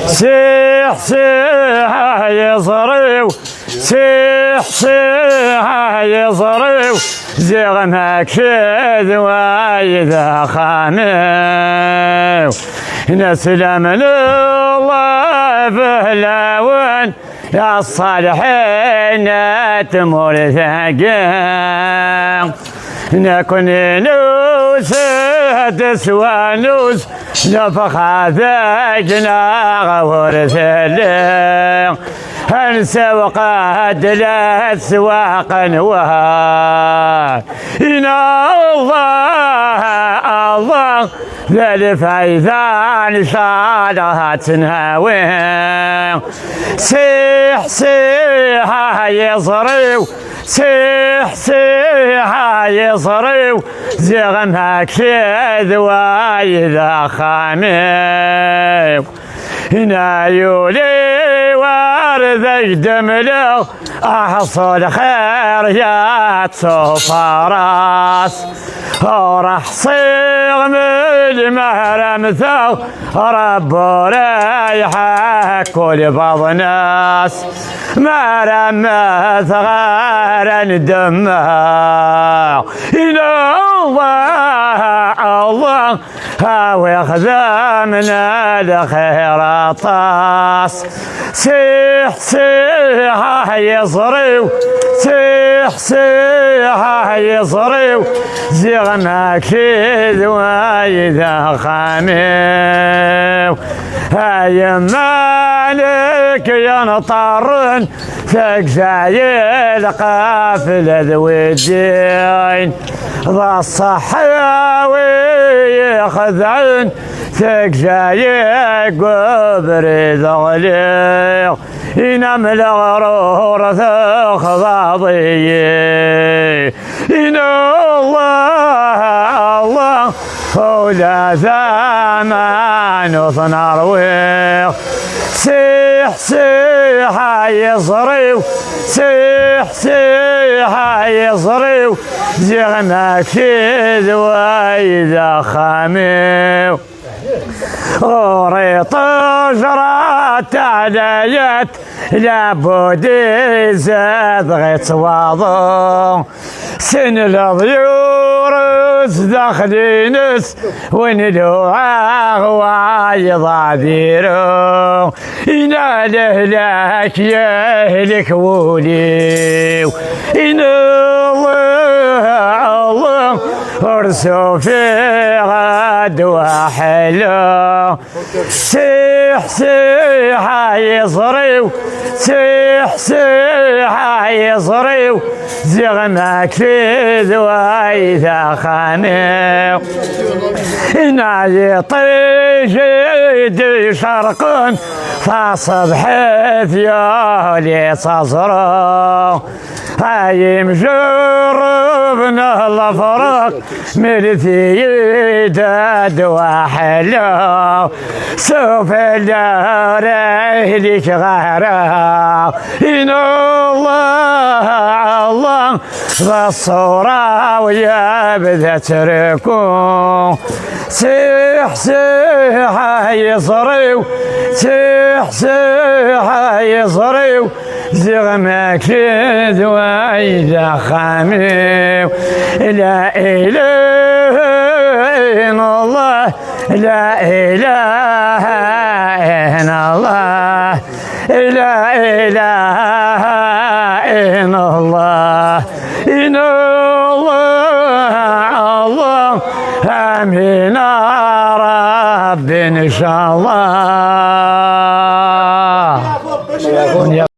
سيح سيح يصريو سيح سيح يصريو زغمك شذ وايذا خاميو نسلم الله بهلاون يا الصالحين تمر ثقيل نكون نوس تسوانوس نفخ ذاجنا غور ثليق انسى وقاتلت سواقا وها إن الله ذا الفايزان شالها تنهاوين سيح سيح يصريو سيح سيح يصريو زغمك شذ وايذا خاميو هنا يولي وارثك دملو احصل خير يا تصوف راس وراح صيغ من المهرم ثو رب ريحك كل بعض ناس ما رمت غير الدماء إلى الله ويخدمنا الخير طاس سيح سيح يصريو سيح سيح يصريو زغمك شذ وايذا خاميو هاي مالك ينطرن ثق زايد قافل ذوي الدين ذا الصحة ويخذعن ثق زايد قبر ذغليق ينام الغرور ثق ضاضي إن الله ولا زمان وصنع رويق سيح سيح يصريو سيح سيح يصريو زغمك شذ وايذا خاميو غريط جرات عليات لابد زاد غيت واضو سن الضيور داخلينس وين لوعاغ وايضا ديرو إنا لهلاك يهلك وليو إن الله ارسو في غد وحلو سيح سيح يصريو سيح سيح يصريو زغمك في ذوايذا خاميو نادي طيجي شرق فصبح ثيالي صزرو هاي مجربنا الافراق ملثي داد وحلو سوف الدار لك غيره إن الله بالصورة ويا تركو سيح سيح يصريو سيح سيح يصريو زغمك شذ وايذا خاميو لا إله إلا الله لا إله إلا الله لا إله إلا الله إن الله آمين رب إن شاء الله.